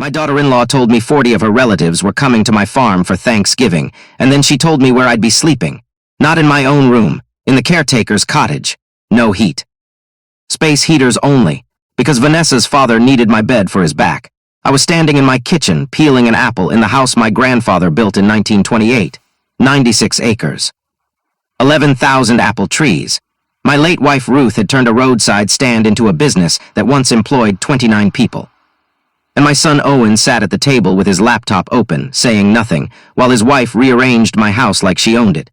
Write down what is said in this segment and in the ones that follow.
My daughter-in-law told me 40 of her relatives were coming to my farm for Thanksgiving, and then she told me where I'd be sleeping. Not in my own room, in the caretaker's cottage. No heat. Space heaters only, because Vanessa's father needed my bed for his back. I was standing in my kitchen, peeling an apple in the house my grandfather built in 1928. 96 acres. 11,000 apple trees. My late wife Ruth had turned a roadside stand into a business that once employed 29 people. And my son Owen sat at the table with his laptop open, saying nothing, while his wife rearranged my house like she owned it.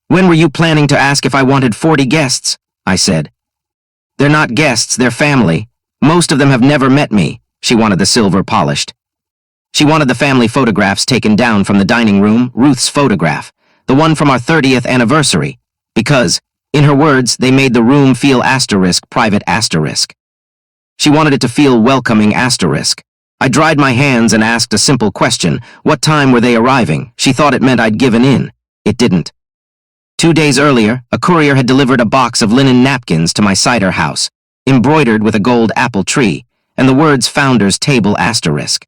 "When were you planning to ask if I wanted 40 guests?" I said. "They're not guests, they're family. Most of them have never met me." She wanted the silver polished. She wanted the family photographs taken down from the dining room, Ruth's photograph, the one from our 30th anniversary, because, in her words, they made the room feel private asterisk. She wanted it to feel welcoming asterisk. I dried my hands and asked a simple question: what time were they arriving? She thought it meant I'd given in. It didn't. 2 days earlier, a courier had delivered a box of linen napkins to my cider house, embroidered with a gold apple tree, and the words Founders Table asterisk.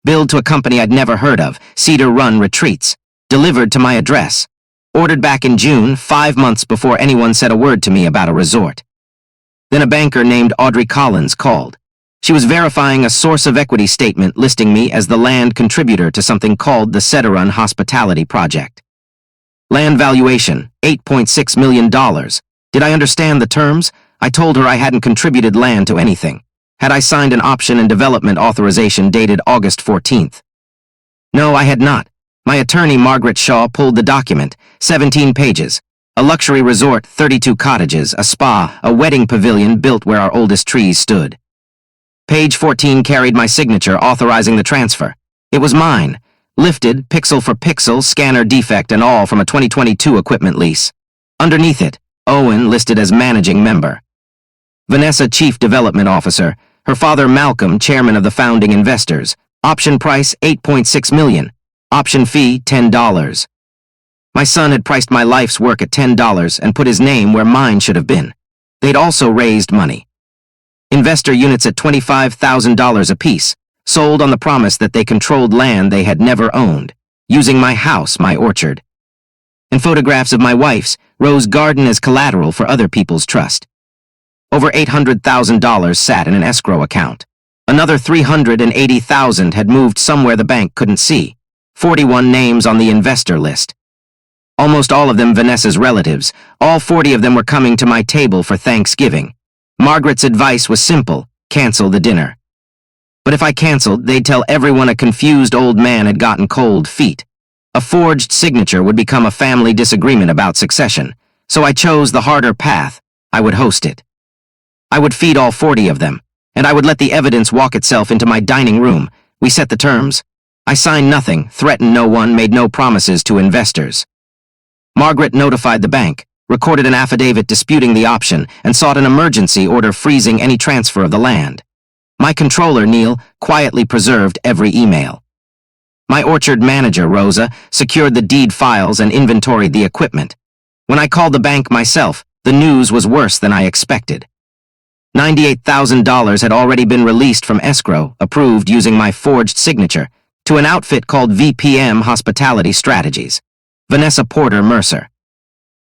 Billed to a company I'd never heard of, Cedar Run Retreats. Delivered to my address. Ordered back in June, 5 months before anyone said a word to me about a resort. Then a banker named Audrey Collins called. She was verifying a source of equity statement listing me as the land contributor to something called the Cedar Hospitality Project. Land valuation, $8.6 million. Did I understand the terms? I told her I hadn't contributed land to anything. Had I signed an option and development authorization dated August 14th? No, I had not. My attorney, Margaret Shaw, pulled the document, 17 pages. A luxury resort, 32 cottages, a spa, a wedding pavilion built where our oldest trees stood. Page 14 carried my signature authorizing the transfer. It was mine. Lifted, pixel for pixel, scanner defect and all from a 2022 equipment lease. Underneath it, Owen listed as managing member. Vanessa, Chief Development Officer. Her father, Malcolm, Chairman of the founding investors. Option price, $8.6 million. Option fee, $10. My son had priced my life's work at $10 and put his name where mine should have been. They'd also raised money. Investor units at $25,000 apiece, sold on the promise that they controlled land they had never owned, using my house, my orchard. And photographs of my wife's rose garden as collateral for other people's trust. Over $800,000 sat in an escrow account. Another $380,000 had moved somewhere the bank couldn't see. 41 names on the investor list. Almost all of them Vanessa's relatives. All 40 of them were coming to my table for Thanksgiving. Margaret's advice was simple: cancel the dinner. But if I canceled, they'd tell everyone a confused old man had gotten cold feet. A forged signature would become a family disagreement about succession. So I chose the harder path. I would host it. I would feed all 40 of them, and I would let the evidence walk itself into my dining room. We set the terms. I signed nothing, threatened no one, made no promises to investors. Margaret notified the bank, recorded an affidavit disputing the option, and sought an emergency order freezing any transfer of the land. My controller, Neil, quietly preserved every email. My orchard manager, Rosa, secured the deed files and inventoried the equipment. When I called the bank myself, the news was worse than I expected. $98,000 had already been released from escrow, approved using my forged signature, to an outfit called VPM Hospitality Strategies. Vanessa Porter Mercer.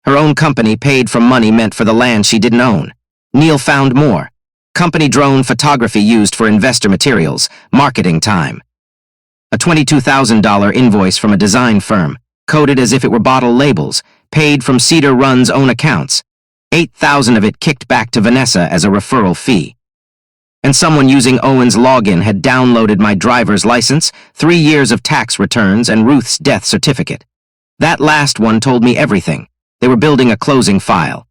Her own company paid from money meant for the land she didn't own. Neil found more. Company drone photography used for investor materials, marketing time. A $22,000 invoice from a design firm, coded as if it were bottle labels, paid from Cedar Run's own accounts. $8,000 of it kicked back to Vanessa as a referral fee. And someone using Owen's login had downloaded my driver's license, 3 years of tax returns, and Ruth's death certificate. That last one told me everything. They were building a closing file.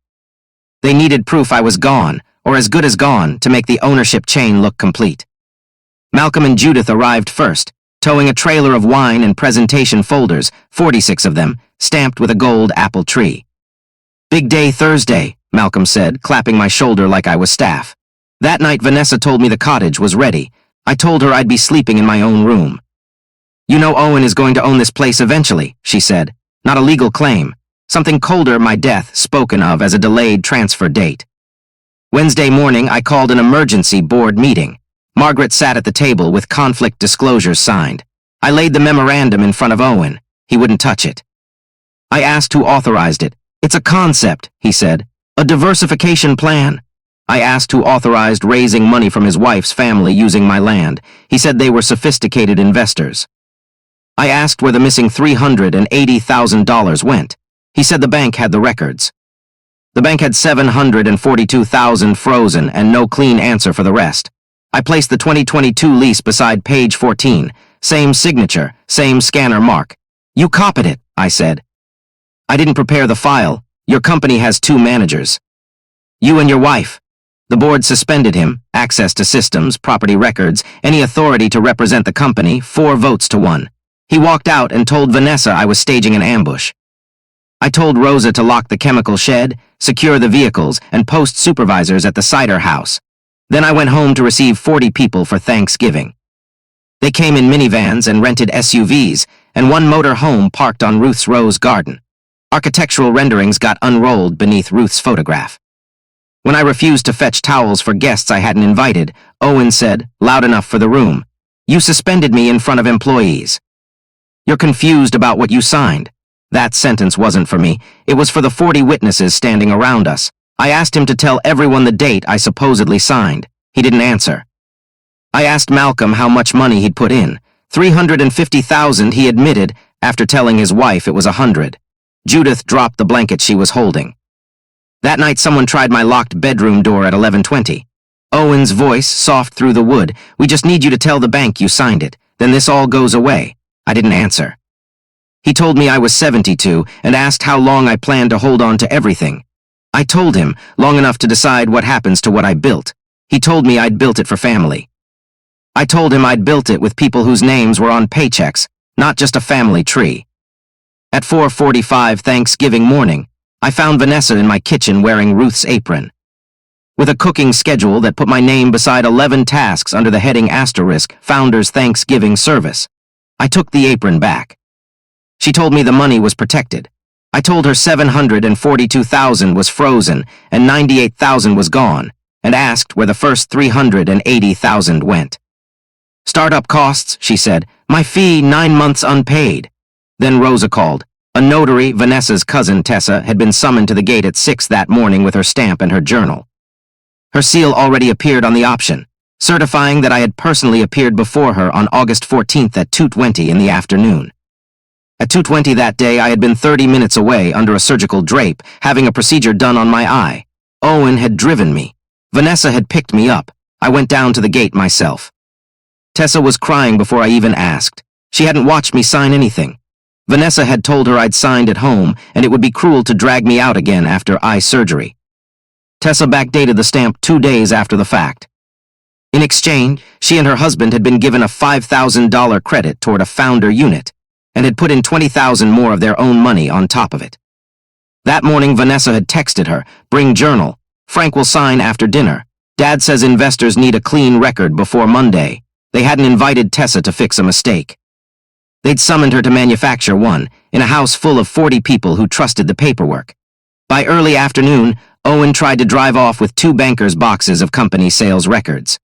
They needed proof I was gone, or as good as gone, to make the ownership chain look complete. Malcolm and Judith arrived first, towing a trailer of wine and presentation folders, 46 of them, stamped with a gold apple tree. "Big day Thursday," Malcolm said, clapping my shoulder like I was staff. That night Vanessa told me the cottage was ready. I told her I'd be sleeping in my own room. "You know Owen is going to own this place eventually," she said. "Not a legal claim. Something colder, my death, spoken of as a delayed transfer date." Wednesday morning I called an emergency board meeting. Margaret sat at the table with conflict disclosures signed. I laid the memorandum in front of Owen. He wouldn't touch it. I asked who authorized it. It's a concept, he said. A diversification plan. I asked who authorized raising money from his wife's family using my land. He said they were sophisticated investors. I asked where the missing $380,000 went. He said the bank had the records. The bank had $742,000 frozen and no clean answer for the rest. I placed the 2022 lease beside page 14. Same signature, same scanner mark. You copied it, I said. I didn't prepare the file. Your company has 2 managers. You and your wife. The board suspended him, access to systems, property records, any authority to represent the company, 4 votes to 1. He walked out and told Vanessa I was staging an ambush. I told Rosa to lock the chemical shed, secure the vehicles, and post supervisors at the cider house. Then I went home to receive 40 people for Thanksgiving. They came in minivans and rented SUVs, and 1 motor home parked on Ruth's rose garden. Architectural renderings got unrolled beneath Ruth's photograph. When I refused to fetch towels for guests I hadn't invited, Owen said, loud enough for the room, "You suspended me in front of employees. You're confused about what you signed." That sentence wasn't for me. It was for the 40 witnesses standing around us. I asked him to tell everyone the date I supposedly signed. He didn't answer. I asked Malcolm how much money he'd put in. $350,000, he admitted, after telling his wife it was $100. Judith dropped the blanket she was holding. That night someone tried my locked bedroom door at 11:20. Owen's voice, soft through the wood, "We just need you to tell the bank you signed it. Then this all goes away." I didn't answer. He told me I was 72 and asked how long I planned to hold on to everything. I told him, long enough to decide what happens to what I built. He told me I'd built it for family. I told him I'd built it with people whose names were on paychecks, not just a family tree. At 4:45 Thanksgiving morning, I found Vanessa in my kitchen wearing Ruth's apron. With a cooking schedule that put my name beside 11 tasks under the heading *, Founder's Thanksgiving Service. I took the apron back. She told me the money was protected. I told her $742,000 was frozen and $98,000 was gone, and asked where the first $380,000 went. "Startup costs," she said. "My fee, 9 months unpaid." Then Rosa called. A notary, Vanessa's cousin Tessa, had been summoned to the gate at 6 that morning with her stamp and her journal. Her seal already appeared on the option, certifying that I had personally appeared before her on August 14th at 2:20 in the afternoon. At 2:20 that day, I had been 30 minutes away under a surgical drape, having a procedure done on my eye. Owen had driven me. Vanessa had picked me up. I went down to the gate myself. Tessa was crying before I even asked. She hadn't watched me sign anything. Vanessa had told her I'd signed at home, and it would be cruel to drag me out again after eye surgery. Tessa backdated the stamp 2 days after the fact. In exchange, she and her husband had been given a $5,000 credit toward a founder unit, and had put in $20,000 more of their own money on top of it. That morning, Vanessa had texted her, "Bring journal. Frank will sign after dinner. Dad says investors need a clean record before Monday." They hadn't invited Tessa to fix a mistake. They'd summoned her to manufacture one, in a house full of 40 people who trusted the paperwork. By early afternoon, Owen tried to drive off with 2 bankers' boxes of company sales records.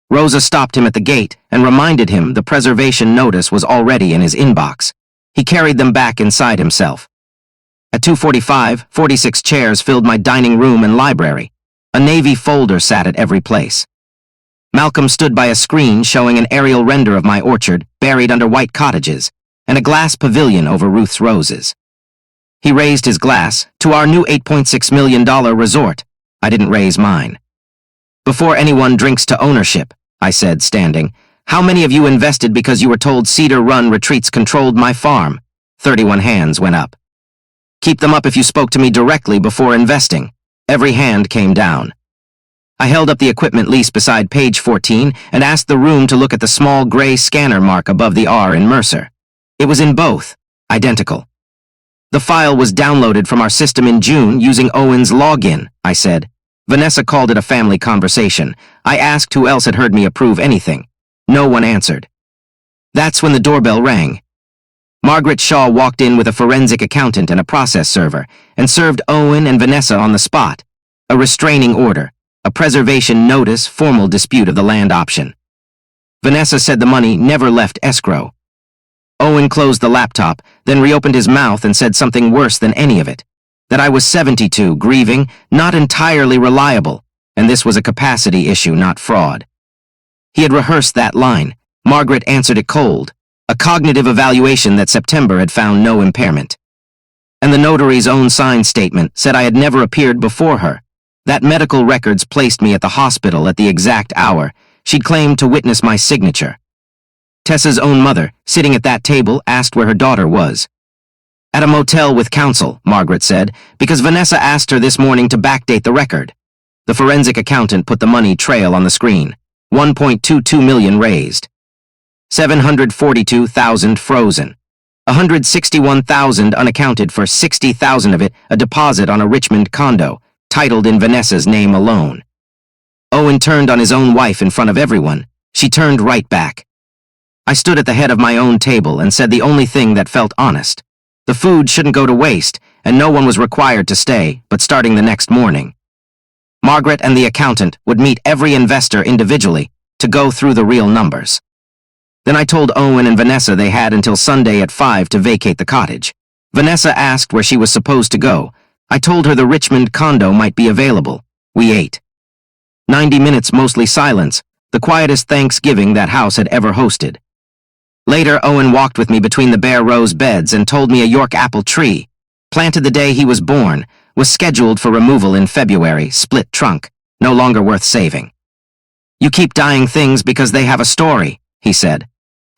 Rosa stopped him at the gate and reminded him the preservation notice was already in his inbox. He carried them back inside himself. At 2:45, 46 chairs filled my dining room and library. A navy folder sat at every place. Malcolm stood by a screen showing an aerial render of my orchard, buried under white cottages, and a glass pavilion over Ruth's roses. He raised his glass, "To our new $8.6 million resort." I didn't raise mine. "Before anyone drinks to ownership," I said, standing, "how many of you invested because you were told Cedar Run Retreats controlled my farm?" 31 hands went up. "Keep them up if you spoke to me directly before investing." Every hand came down. I held up the equipment lease beside page 14 and asked the room to look at the small gray scanner mark above the R in Mercer. It was in both, identical. "The file was downloaded from our system in June using Owen's login," I said. Vanessa called it a family conversation. I asked who else had heard me approve anything. No one answered. That's when the doorbell rang. Margaret Shaw walked in with a forensic accountant and a process server, and served Owen and Vanessa on the spot. A restraining order. A preservation notice, formal dispute of the land option. Vanessa said the money never left escrow. Owen closed the laptop, then reopened his mouth and said something worse than any of it. That I was 72, grieving, not entirely reliable, and this was a capacity issue, not fraud. He had rehearsed that line. Margaret answered it cold. A cognitive evaluation that September had found no impairment. And the notary's own signed statement said I had never appeared before her. That medical records placed me at the hospital at the exact hour she'd claimed to witness my signature. Tessa's own mother, sitting at that table, asked where her daughter was. At a motel with counsel, Margaret said, because Vanessa asked her this morning to backdate the record. The forensic accountant put the money trail on the screen. 1.22 million raised. 742,000 frozen. 161,000 unaccounted for, 60,000 of it a deposit on a Richmond condo, titled in Vanessa's name alone. Owen turned on his own wife in front of everyone. She turned right back. I stood at the head of my own table and said the only thing that felt honest. The food shouldn't go to waste, and no one was required to stay, but starting the next morning. Margaret and the accountant would meet every investor individually to go through the real numbers. Then I told Owen and Vanessa they had until Sunday at 5 to vacate the cottage. Vanessa asked where she was supposed to go. I told her the Richmond condo might be available. We ate. 90 minutes mostly silence, the quietest Thanksgiving that house had ever hosted. Later, Owen walked with me between the bare rose beds and told me a York apple tree, planted the day he was born, was scheduled for removal in February, split trunk, no longer worth saving. You keep dying things because they have a story, he said.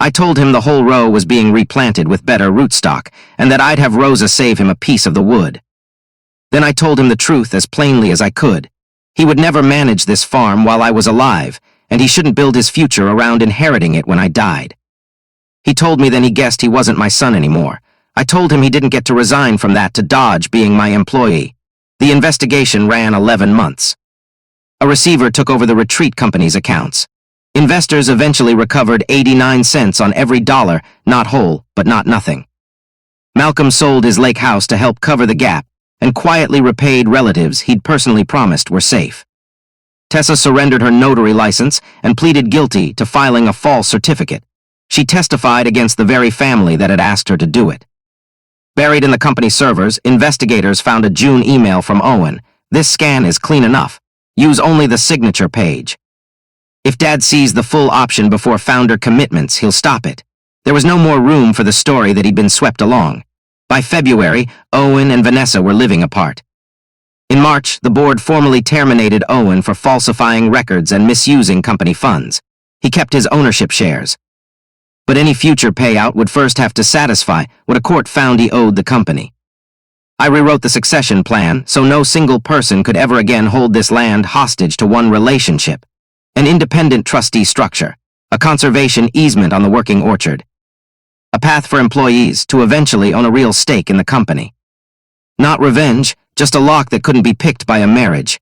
I told him the whole row was being replanted with better rootstock, and that I'd have Rosa save him a piece of the wood. Then I told him the truth as plainly as I could. He would never manage this farm while I was alive, and he shouldn't build his future around inheriting it when I died. He told me then he guessed he wasn't my son anymore. I told him he didn't get to resign from that to dodge being my employee. The investigation ran 11 months. A receiver took over the retreat company's accounts. Investors eventually recovered 89 cents on every dollar, not whole, but not nothing. Malcolm sold his lake house to help cover the gap, and quietly repaid relatives he'd personally promised were safe. Tessa surrendered her notary license and pleaded guilty to filing a false certificate. She testified against the very family that had asked her to do it. Buried in the company servers, investigators found a June email from Owen. This scan is clean enough. Use only the signature page. If Dad sees the full option before founder commitments, he'll stop it. There was no more room for the story that he'd been swept along. By February, Owen and Vanessa were living apart. In March, the board formally terminated Owen for falsifying records and misusing company funds. He kept his ownership shares. But any future payout would first have to satisfy what a court found he owed the company. I rewrote the succession plan so no single person could ever again hold this land hostage to one relationship. An independent trustee structure, a conservation easement on the working orchard, a path for employees to eventually own a real stake in the company. Not revenge, just a lock that couldn't be picked by a marriage.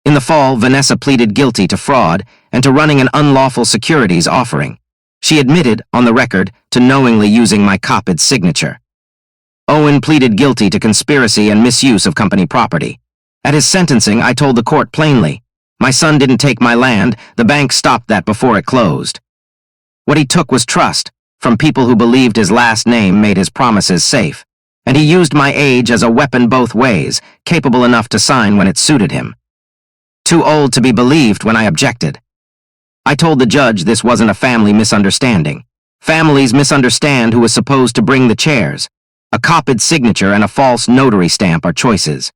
In the fall, Vanessa pleaded guilty to fraud and to running an unlawful securities offering. She admitted, on the record, to knowingly using my copied signature. Owen pleaded guilty to conspiracy and misuse of company property. At his sentencing, I told the court plainly, my son didn't take my land, the bank stopped that before it closed. What he took was trust, from people who believed his last name made his promises safe, and he used my age as a weapon both ways, capable enough to sign when it suited him. Too old to be believed when I objected. I told the judge this wasn't a family misunderstanding. Families misunderstand who is supposed to bring the chairs. A copied signature and a false notary stamp are choices.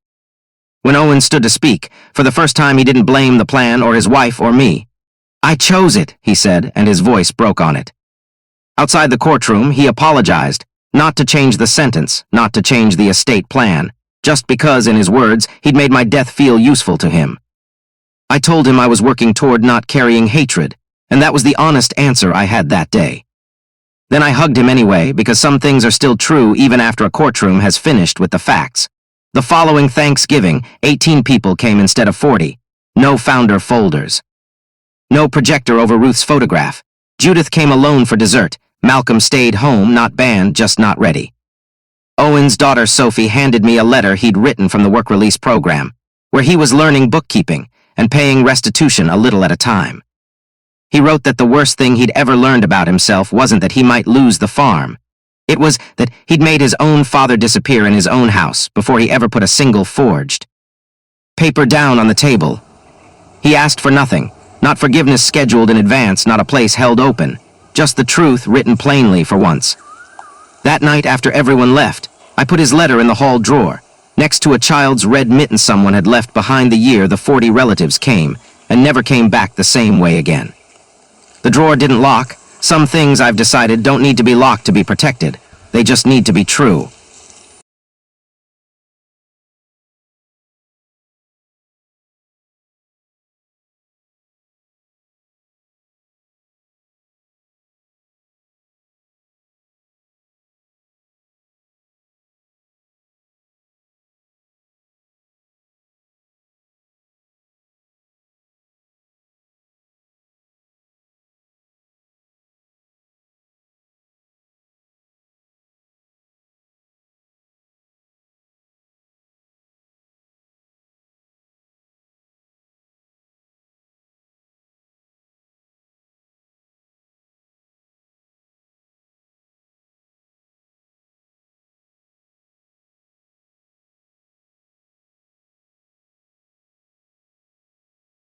When Owen stood to speak, for the first time he didn't blame the plan or his wife or me. I chose it, he said, and his voice broke on it. Outside the courtroom, he apologized, not to change the sentence, not to change the estate plan, just because, in his words, he'd made my death feel useful to him. I told him I was working toward not carrying hatred, and that was the honest answer I had that day. Then I hugged him anyway, because some things are still true even after a courtroom has finished with the facts. The following Thanksgiving, 18 people came instead of 40. No founder folders. No projector over Ruth's photograph. Judith came alone for dessert. Malcolm stayed home, not banned, just not ready. Owen's daughter Sophie handed me a letter he'd written from the work release program, where he was learning bookkeeping, and paying restitution a little at a time. He wrote that the worst thing he'd ever learned about himself wasn't that he might lose the farm. It was that he'd made his own father disappear in his own house before he ever put a single forged paper down on the table. He asked for nothing, not forgiveness scheduled in advance, not a place held open, just the truth written plainly for once. That night, after everyone left, I put his letter in the hall drawer, next to a child's red mitten someone had left behind the year the 40 relatives came, and never came back the same way again. The drawer didn't lock. Some things, I've decided, don't need to be locked to be protected. They just need to be true.